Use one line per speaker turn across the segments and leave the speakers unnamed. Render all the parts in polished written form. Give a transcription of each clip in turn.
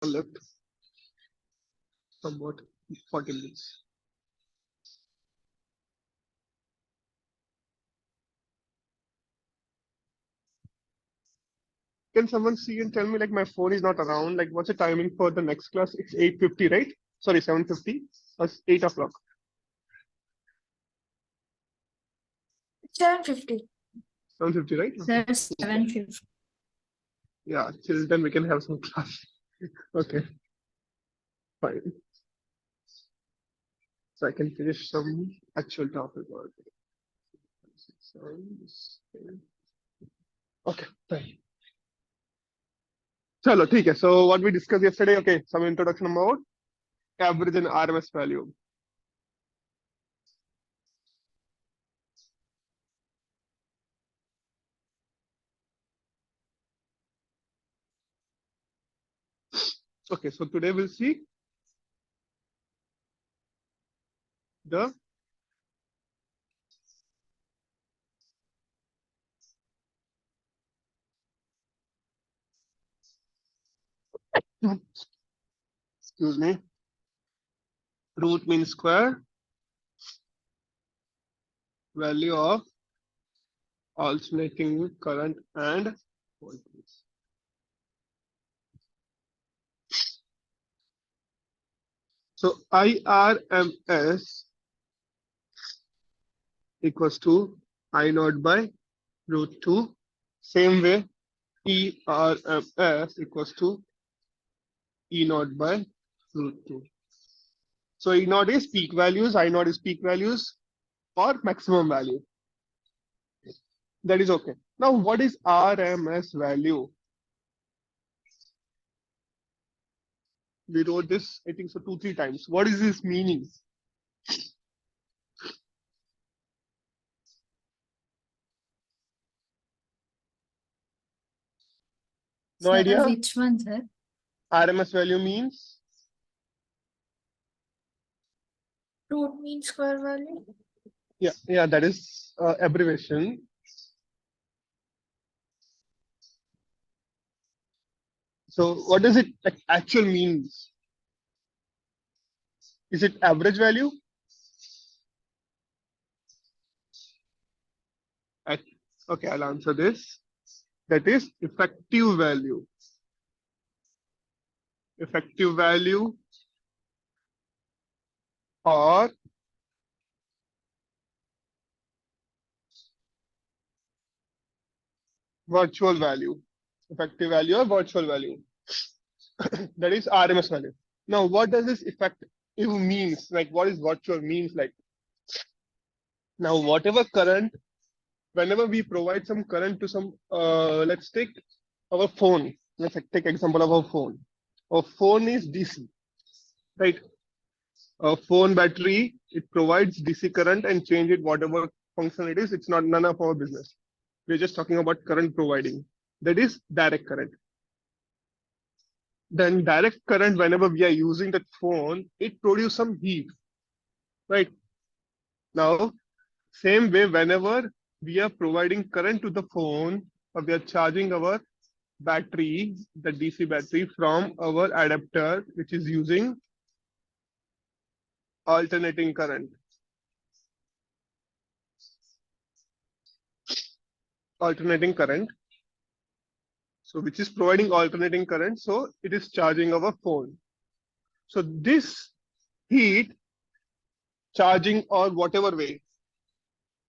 left about 40 minutes. Can someone see and tell me, like, my phone is not around? Like, what's the timing for the next class? It's 8:50, right? Sorry, 7:50 or 8 o'clock.
7:50.
7:50, right?
Sir, 7:50.
Yeah, till then we can have some class. Okay, fine. So I can finish some actual topic. Okay, fine. Chalo, ठीक है. So what we discussed yesterday, okay, some introduction about average and RMS value. Okay, so today we'll see the excuse me, root mean square, value of alternating current and voltage. So IRMS equals to I naught by root 2. Same way, ERMS equals to E naught by root 2. So E naught is peak values, I naught is peak values or maximum value. That is okay. Now, what is RMS value? We wrote this, I think so, 2-3 times. What is this meaning? No
Sir,
idea?
which one, sir?
RMS value means?
Root mean square value.
Yeah, that is abbreviation. So what does it like, actual means? Is it average value? Okay, I'll answer this. That is effective value. Effective value or virtual value. Effective value or virtual value. That is RMS value. Now, what does this effective means? Like, what is virtual means like? Now, whatever current, whenever we provide some current to some, let's take our phone. Let's take example of our phone. Our phone is DC, right? A phone battery, it provides DC current and change it whatever function it is. It's not none of our business. We're just talking about current providing. That is direct current. Then direct current, whenever we are using that phone, it produces some heat, right? Now, same way, whenever we are providing current to the phone, or we are charging our battery, the DC battery from our adapter, which is using alternating current. Alternating current. So which is providing alternating current. So it is charging our phone. So this heat charging or whatever way,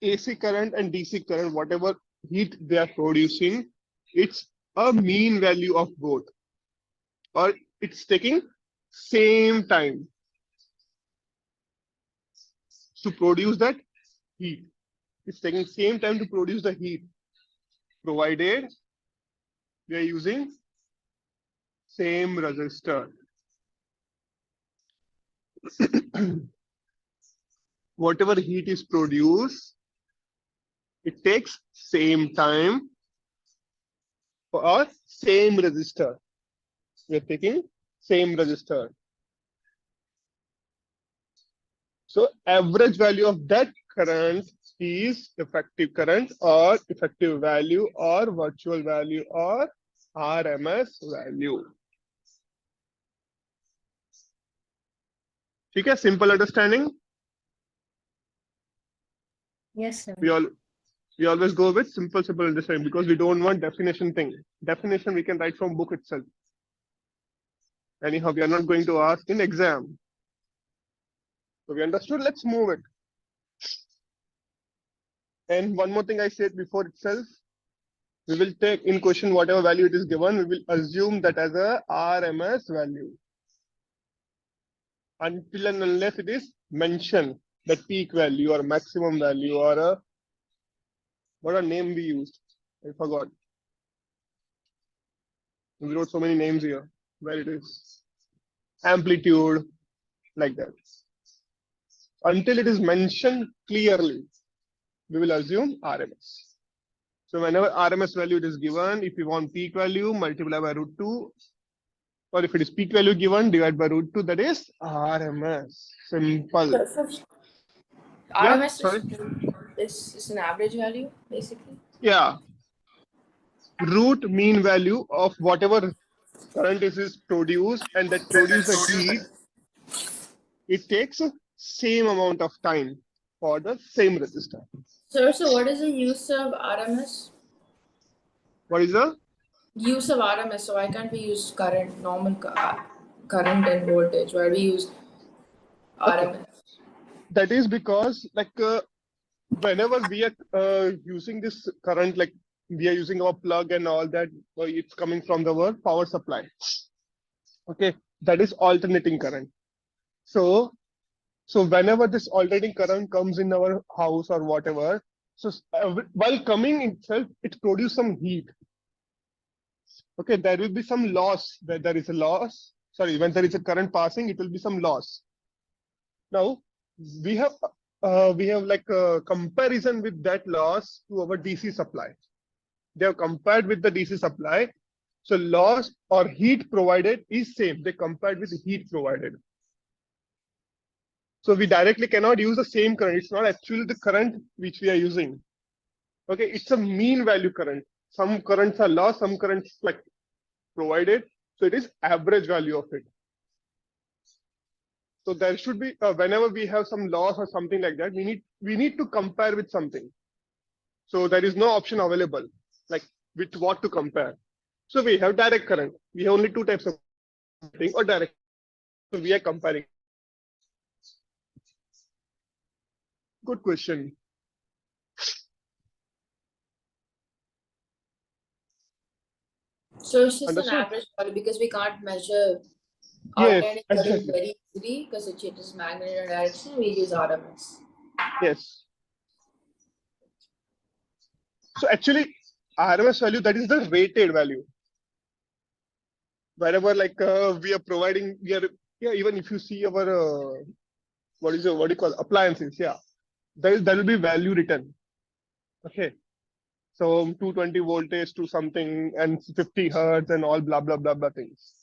AC current and DC current, whatever heat they are producing, it's a mean value of both, or it's taking same time to produce that heat. It's taking same time to produce the heat, provided we are using same resistor. Whatever heat is produced, it takes same time for same resistor. We are taking same resistor. So average value of that current is effective current or effective value or virtual value or RMS value. ठीक है, simple understanding.
Yes, sir.
We always go with simple understanding because we don't want definition thing. Definition we can write from book itself. Anyhow, we are not going to ask in exam. So we understood. Let's move it. And one more thing I said before itself, we will take in question whatever value it is given, we will assume that as a RMS value. Until and unless it is mentioned, the peak value or maximum value or a, what a name we used. I forgot. We wrote so many names here. Where it is. Amplitude, like that. Until it is mentioned clearly, we will assume RMS. So whenever RMS value it is given, if you want peak value, multiply by root 2, or if it is peak value given, divide by root 2, that is RMS. Simple. Yeah,
RMS
sorry.
is an average value, basically.
Yeah. Root mean value of whatever current is produced, and that produce a heat, it takes same amount of time for the same resistor.
So what is the use of RMS?
What is the?
Use of RMS. So why can't we use current, normal current and voltage? Why do we use
Okay.
RMS?
That is because whenever we are using this current, like we are using our plug and all that, it's coming from the power supply. Okay, that is alternating current. So whenever this alternating current comes in our house or whatever, so while coming itself, it produces some heat. Okay, there will be some loss. There is a loss. Sorry, when there is a current passing, it will be some loss. Now we have like a comparison with that loss to our DC supply. They have compared with the DC supply. So loss or heat provided is same. They compared with the heat provided. So we directly cannot use the same current. It's not actually the current which we are using. Okay, it's a mean value current. Some currents are lost, some currents like provided. So it is average value of it. So there should be whenever we have some loss or something like that, we need to compare with something. So there is no option available, like with what to compare. So we have direct current. We have only two types of thing or direct. So we are comparing. Good question.
So it's just an
Understood?
average value because we can't measure
Yes,
alternating current
exactly.
very easily because it changes magnetic direction. We use RMS.
Yes. So actually, RMS value, that is the rated value. Wherever like we are providing, even if you see our what do you call appliances? Yeah, there will be value written. Okay. So 220 voltage to something and 50 hertz and all blah blah blah blah things.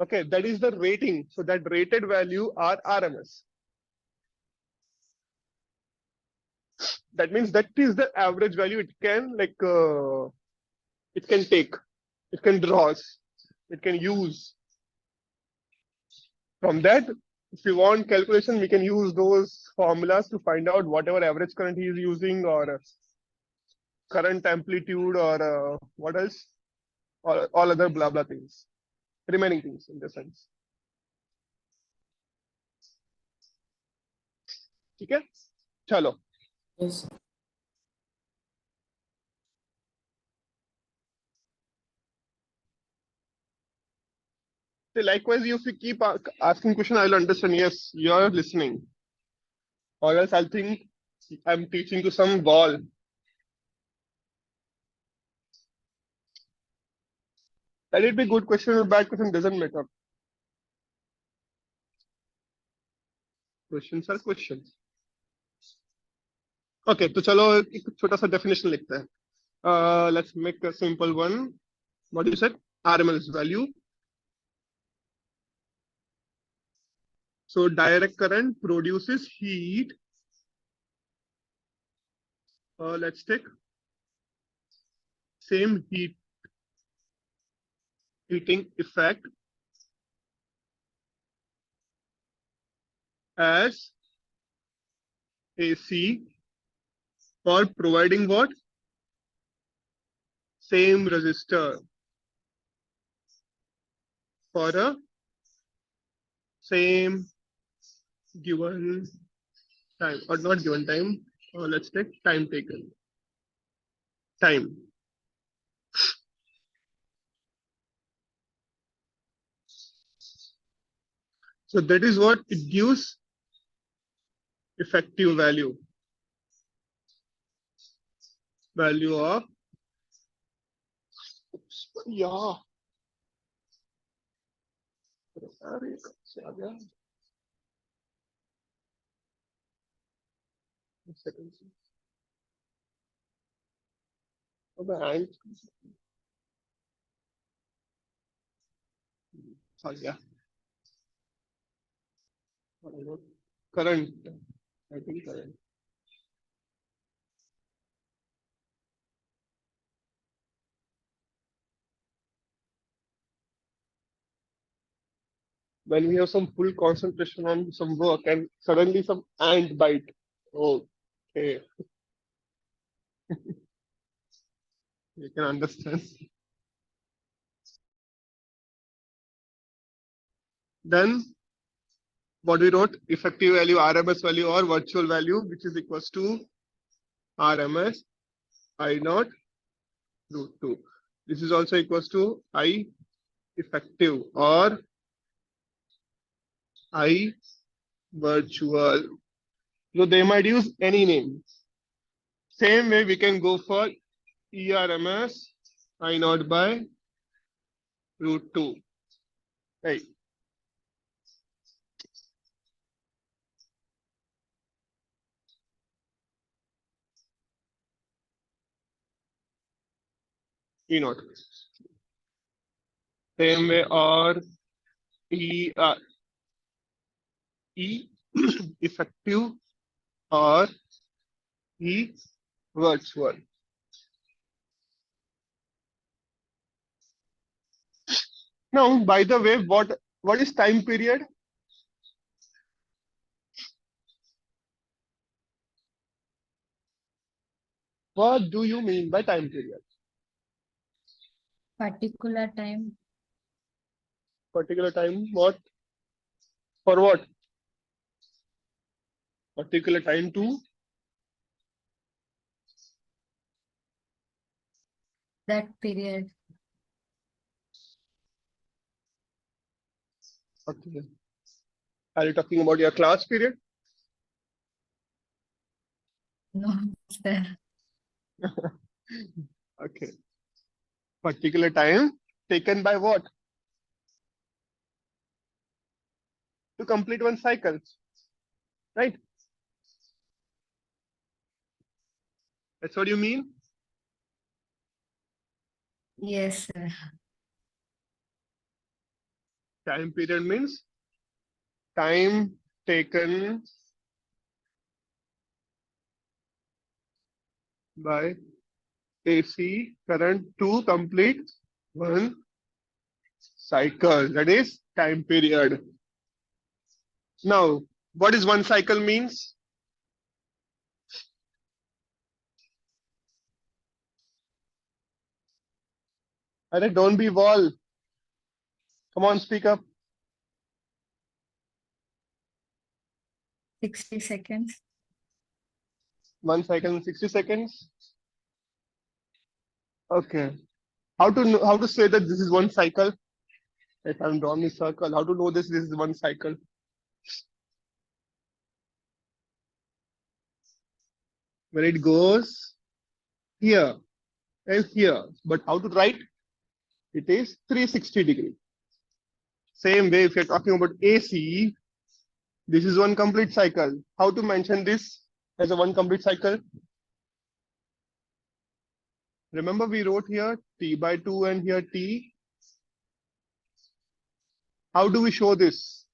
Okay, that is the rating. So that rated value are RMS. That means that is the average value it can it can take, it can draw, it can use. From that, if you want calculation, we can use those formulas to find out whatever average current he is using or current amplitude or what else, or all other blah blah things, remaining things in the sense. ठीक है? चलो.
Yes.
So likewise, if you keep asking question, I will understand. Yes, you are listening. Or else I'll think I'm teaching to some wall. Let it be good question or bad question doesn't matter. Questions are questions. Okay, तो चलो एक छोटा सा definition लिखते हैं. Let's make a simple one. What you said? RMS value. So direct current produces heat. Let's take same heating effect as AC for providing what? Same resistor for a same given time, or not given time, or let's take time taken. Time. So that is what it gives effective value. Value of, yeah. Second. Hand. Sorry, yeah. Current. I think current. When we have some full concentration on some work and suddenly some ant bite. Okay, you can understand. Then what we wrote, effective value, RMS value or virtual value, which is equals to RMS I naught root 2. This is also equals to I effective or I virtual. So they might use any name. Same way we can go for ERMS I naught by root 2. Right. E naught. Same way or E E effective or E virtual. Now, by the way, what is time period? What do you mean by time period?
Particular time.
Particular time, what? For what? Particular time to?
That period.
Okay. Are you talking about your class period?
No, sir.
Okay. Particular time taken by what? To complete one cycle. Right? That's what you mean?
Yes, sir.
Time period means time taken by AC current to complete one cycle. That is time period. Now, what is one cycle means? Arre, don't be wall. Come on, speak up.
60 seconds.
One cycle in 60 seconds. Okay. How to say that this is one cycle? If I'm drawing a circle, how to know this is one cycle? When it goes here and here. But how to write? It is 360 degree. Same way, if you're talking about AC, this is one complete cycle. How to mention this as a one complete cycle? Remember we wrote here T by 2 and here T. How do we show this?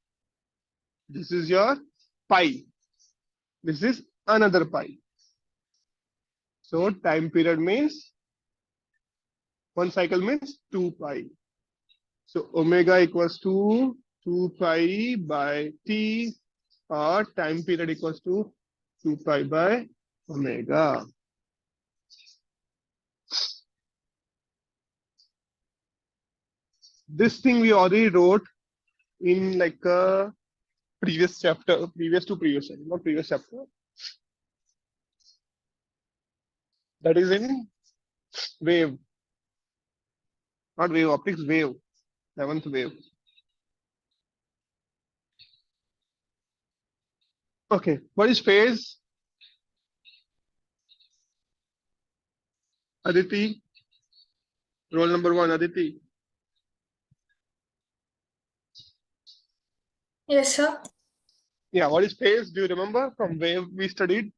This is your pi. This is another pi. So time period means one cycle means 2 pi. So omega equals to 2 pi by T or time period equals to 2 pi by omega. This thing we already wrote in like a previous chapter, previous chapter, not previous chapter. That is in wave, not wave optics, wave, 11th wave. Okay, what is phase? Aditi, roll number 1, Aditi.
Yes, sir.
Yeah, what is phase? Do you remember from wave we studied?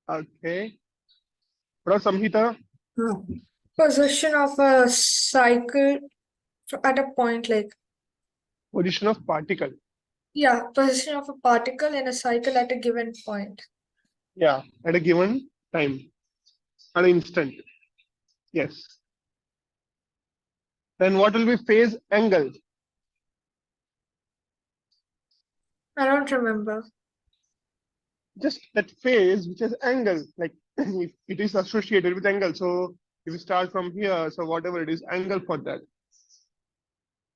Okay. What about Samhita?
Position of a cycle at a point, like,
Position of particle.
yeah, position of a particle in a cycle at a given point.
Yeah, at a given time, an instant. Yes. Then what will be phase angle?
I don't remember.
Just that phase which has angle, like it is associated with angle. So if you start from here, so whatever it is, angle for that.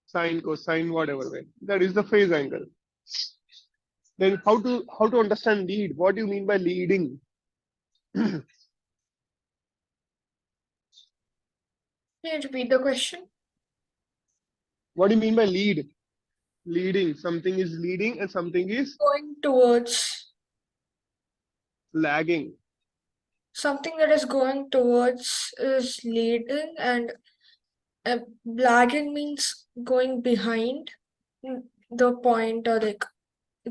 Sine, cosine, whatever way. That is the phase angle. Then how to understand lead? What do you mean by leading?
Can you repeat the question?
What do you mean by lead? Leading. Something is leading and something is
Going towards
lagging.
something that is going towards is leading, and lagging means going behind the point or like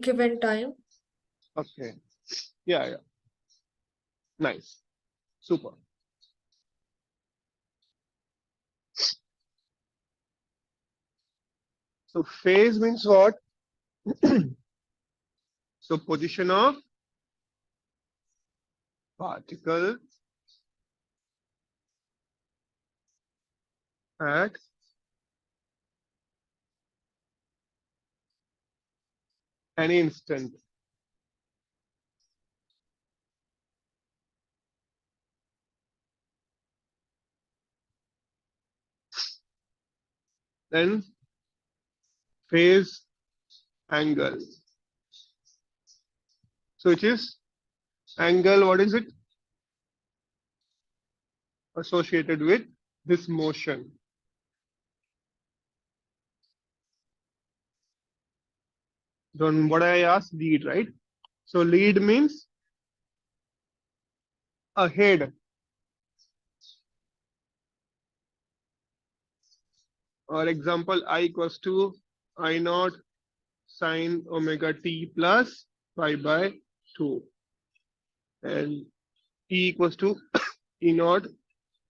given time.
Okay. Yeah, yeah. Nice. Super. So phase means what? So position of particle at any instant. Then phase angle. So it is angle, what is it? Associated with this motion. Then what I asked, lead, right? So lead means ahead. Or example, I equals to I naught sine omega t plus pi by 2. And E equals to E naught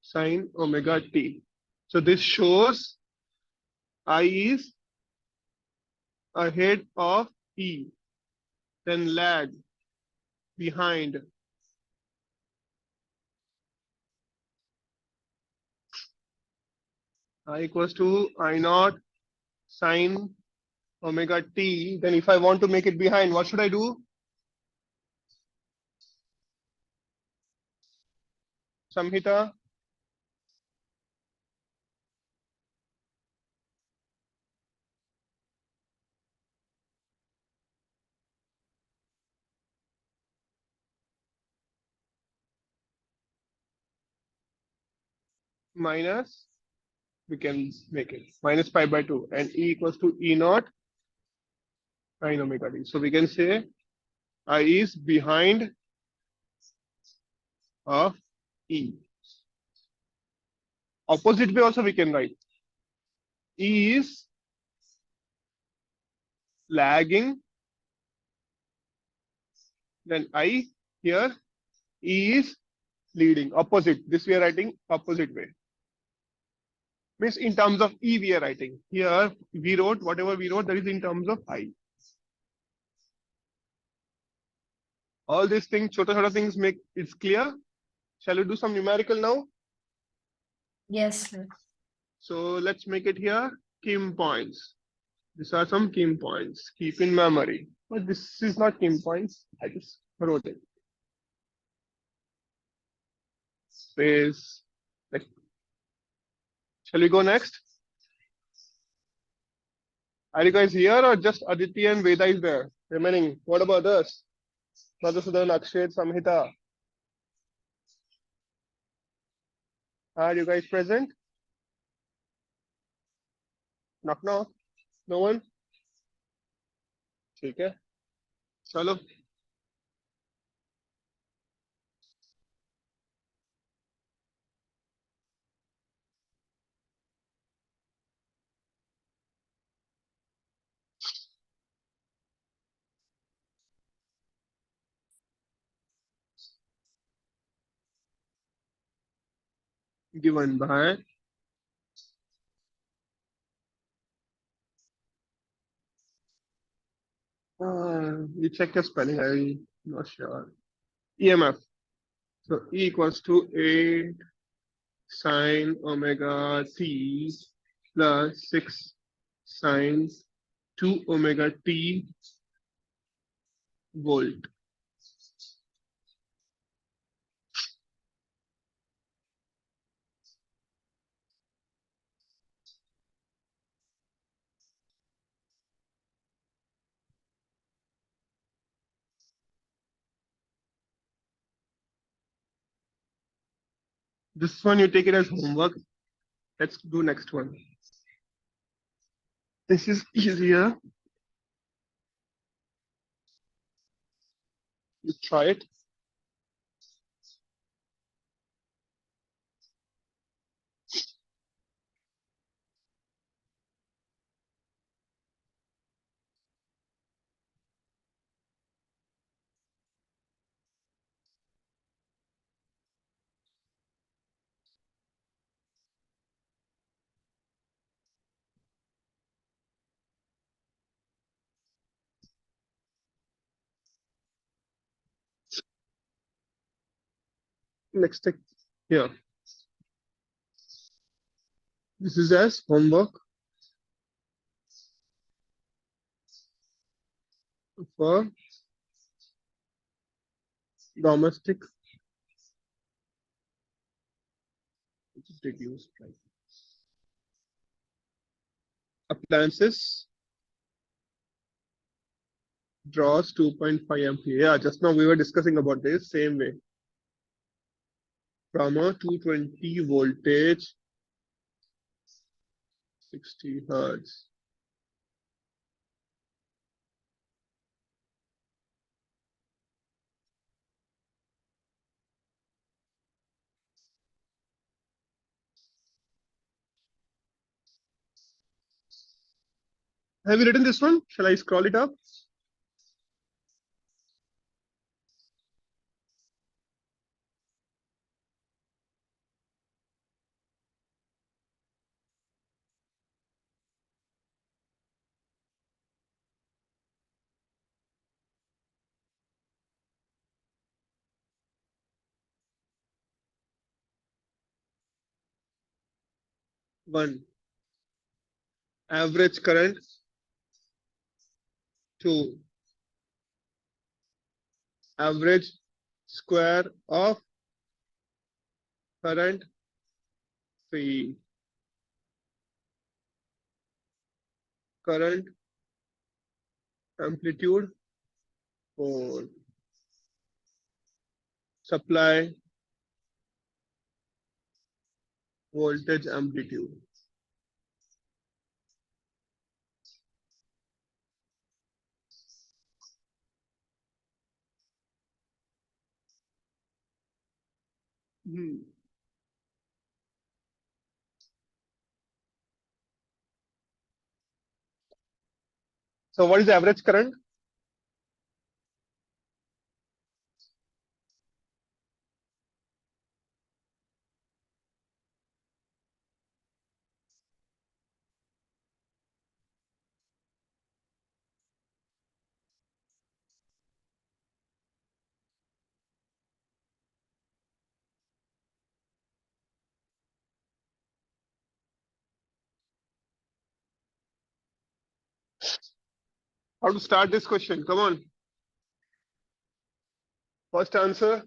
sine omega t. So this shows I is ahead of E, then lag behind. I equals to I naught sine omega t. Then if I want to make it behind, what should I do? Samhita? Minus, we can make it minus pi by 2, and E equals to E naught sine omega t. So we can say I is behind of E. Opposite way also we can write. E is lagging, then I here, E is leading. Opposite. This we are writing opposite way. Means in terms of E we are writing. Here we wrote whatever we wrote, that is in terms of I. All these things, chota things make it's clear. Shall we do some numerical now?
Yes, sir.
So let's make it here key points. These are some key points. Keep in memory. But this is not key points. I just wrote it. Space. Like, shall we go next? Are you guys here or just Aditi and Veda is there? Remaining. What about us? Madhusudan, Akshay, Samhita. Are you guys present? Knock knock. No one? ठीक है. चलो. Given by you check your spelling. I'm not sure. EMF. So E equals to 8 sine omega t plus 6 sine 2 omega t volt. This one you take it as homework. Let's do next one. This is easier. You try it. Next take here. This is as homework for domestic reduced price. Appliances draws 2.5 ampere. Yeah, just now we were discussing about this same way. From a 220 voltage, 60 hertz. Have you written this one? Shall I scroll it up? One, average current. Two, average square of current. Three, current amplitude. Four, supply voltage amplitude. So what is the average current? How to start this question? Come on. First answer.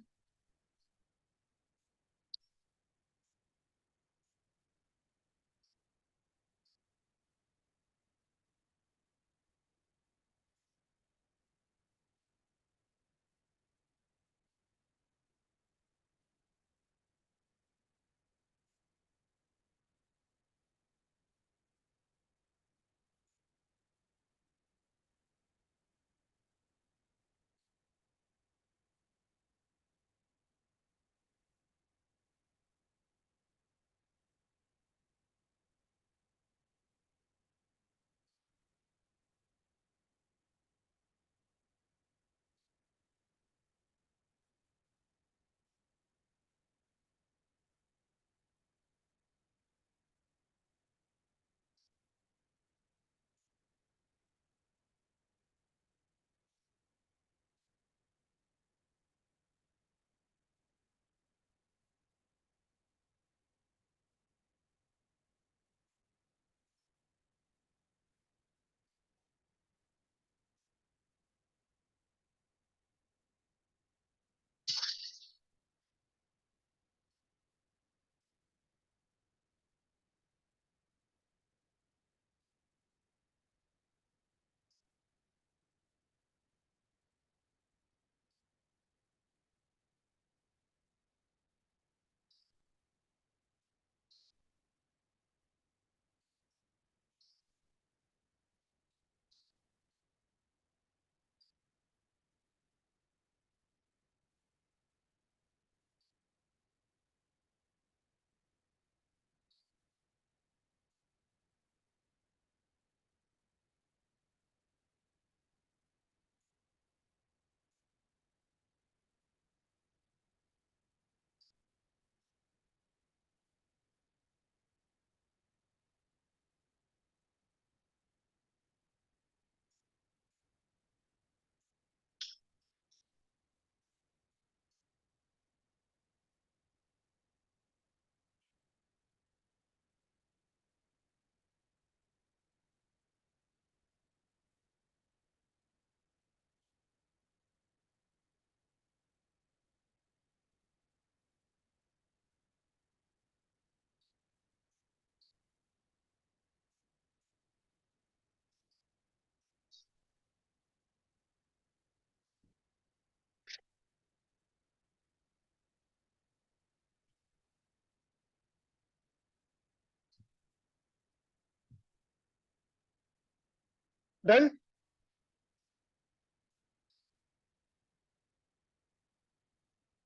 Done?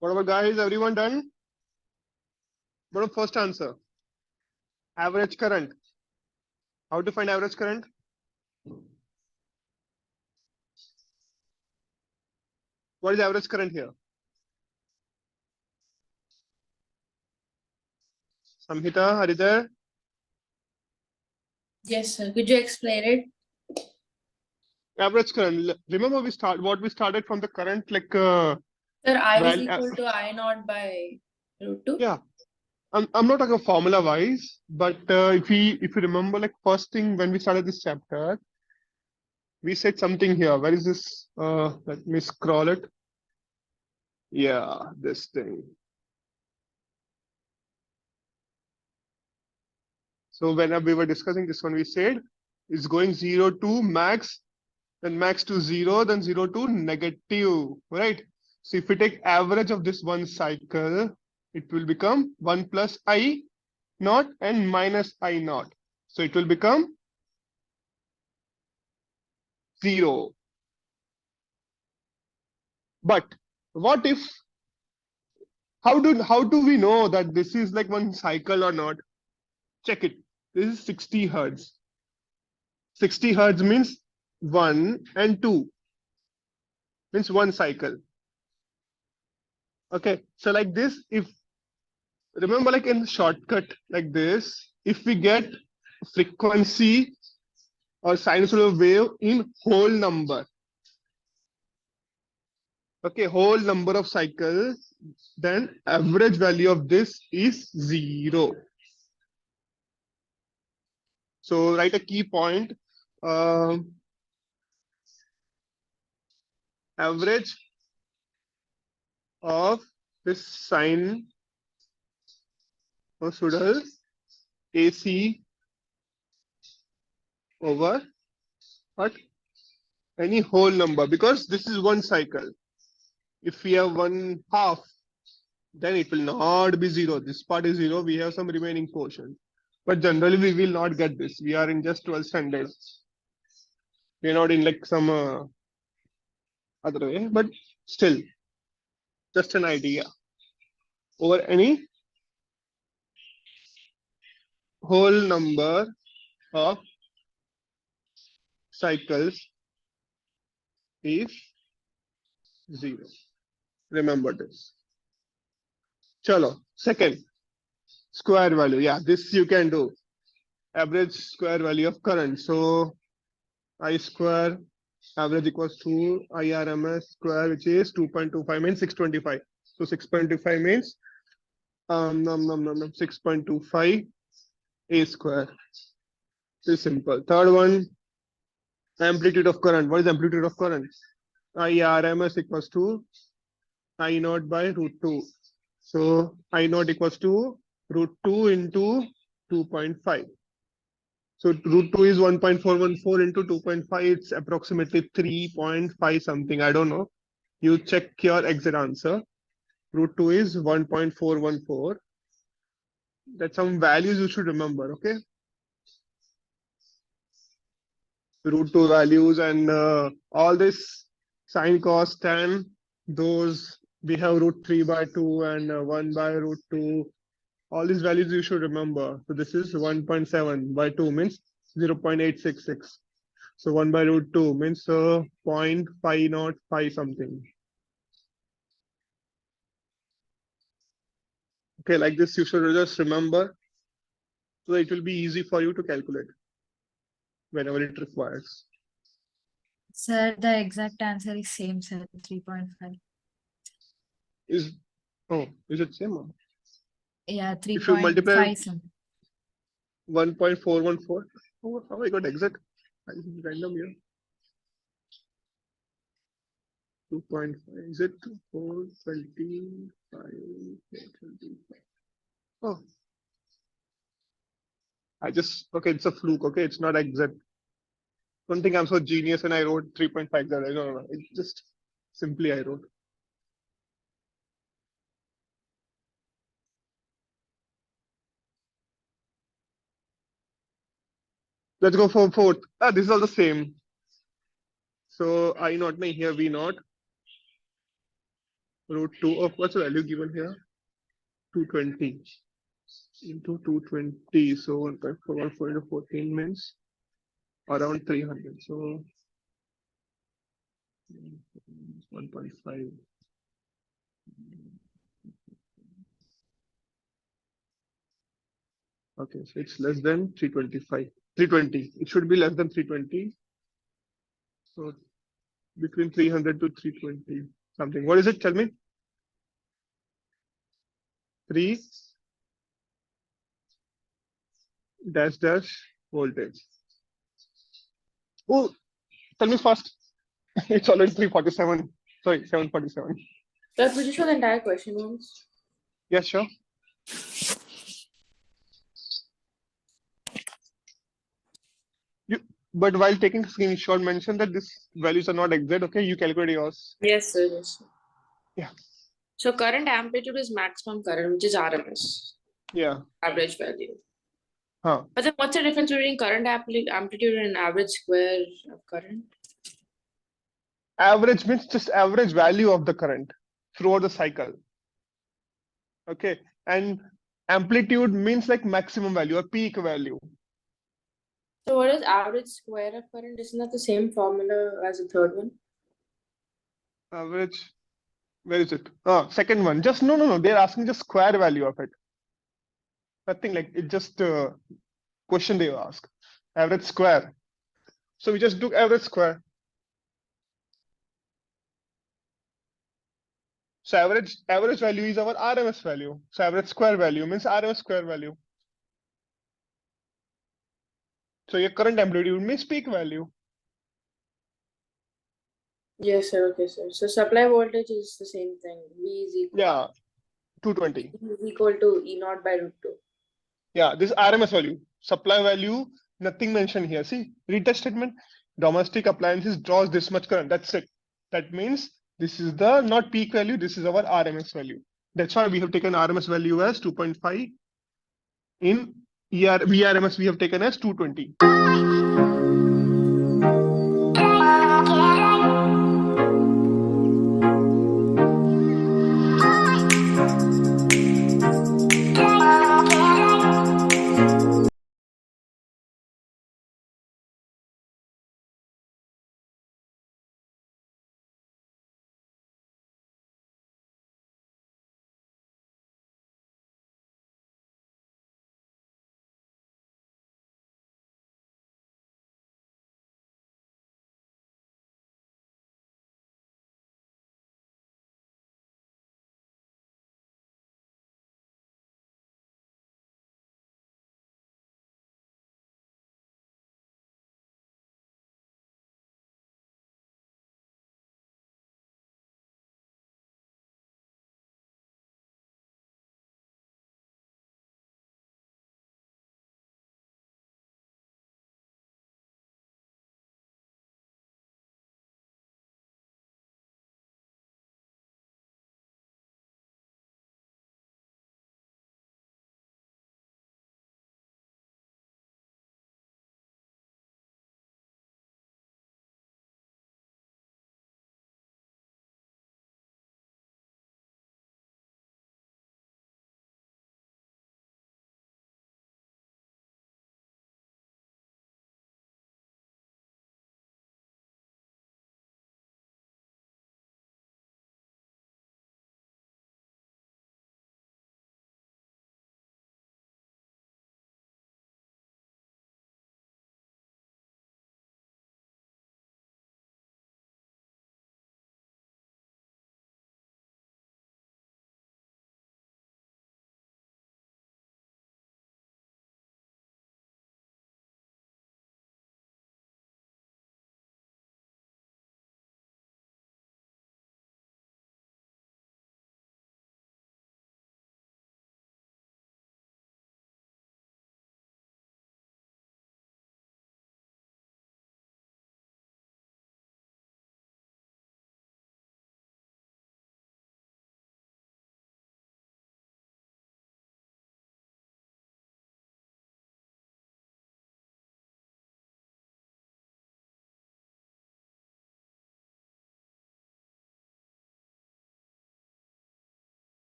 What about guys? Everyone done? What about first answer? Average current. How to find average current? What is average current here? Samhita, are you there?
Yes, sir. Could you explain it?
Average current. Remember what we started from the current
Sir, I is
well,
equal to I naught by root 2.
yeah. I'm not talking formula wise, but if you remember, like first thing when we started this chapter, we said something here. Where is this? Let me scroll it. Yeah, this thing. So when we were discussing this one, we said it's going 0 to max, then max to 0, then 0 to negative, right? So if we take average of this one cycle, it will become 1 plus I naught and minus I naught. So it will become 0. But what if, how do we know that this is like one cycle or not? Check it. This is 60 hertz. 60 hertz means 1 and 2 means one cycle. Okay, so like this, if remember, like in shortcut like this, if we get frequency or sinusoidal wave in whole number, okay, whole number of cycles, then average value of this is 0. So write a key point. average of this sine or pseudo AC over what? Any whole number, because this is one cycle. If we have 1/2, then it will not be 0. This part is 0. We have some remaining portion. But generally, we will not get this. We are in just 12 standard. We are not in like some other way, but still, just an idea. Over any whole number of cycles is 0. Remember this. Chalo, second, square value. Yeah, this you can do. Average square value of current. So I square average equals to IRMS square, which is 2.25 means 625. So 6.25 means 6.25 A square. This is simple. Third one, amplitude of current. What is amplitude of current? IRMS equals to I naught by root 2. So I naught equals to root 2 into 2.5. So root 2 is 1.414 into 2.5. It's approximately 3.5 something. I don't know. You check your exact answer. Root 2 is 1.414. That's some values you should remember. Okay. Root 2 values and all this sine, cos, tan, those we have root 3 by 2 and 1 by root 2. All these values you should remember. So this is 1.7 by 2 means 0.866. So 1 by root 2 means 0.505 something. Okay, like this you should just remember. So it will be easy for you to calculate whenever it requires.
Sir, the exact answer is same, sir, 3.5.
Is it same?
Yeah,
If you multiply
3.5, sir.
1.414. Oh, how I got exact? I random here. 2.5. Is it 425? Oh. Okay, it's a fluke. Okay, it's not exact. Don't think I'm so genius and I wrote 3.5 there. No. It's just simply I wrote. Let's go for fourth. This is all the same. So I naught may here V naught. Root 2 of what's the value given here? 220 into 220. So 1.414 into 14 means around 300. So 1.5. Okay, so it's less than 325. 320. It should be less than 320. So between 300 to 320 something. What is it? Tell me. 3 dash voltage. Oh, tell me fast. It's already 347. Sorry, 747.
Sir, could you show the entire question once?
Yeah, sure. But while taking screenshot, mention that these values are not exact. Okay, you calculate yours.
Yes, sir. Yes, sir.
Yeah.
So current amplitude is maximum current, which is RMS.
Yeah.
Average value.
Huh.
But then what's the difference between current amplitude and average square of current?
Average means just average value of the current throughout the cycle. Okay. And amplitude means like maximum value or peak value.
So what is average square of current? Isn't that the same formula as the third one?
Average. Where is it? Second one. Just no. They're asking just square value of it. Nothing like it. Just question they ask. Average square. So we just do average square. So average value is our RMS value. So average square value means RMS square value. So your current amplitude means peak value.
Yes, sir. Okay, sir. So supply voltage is the same thing. V is equal,
Yeah, 220.
to E naught by root 2.
Yeah, this RMS value. Supply value, nothing mentioned here. See, retest statement. Domestic appliances draws this much current. That's it. That means this is the not peak value. This is our RMS value. That's why we have taken RMS value as 2.5. In VRMS we have taken as 220.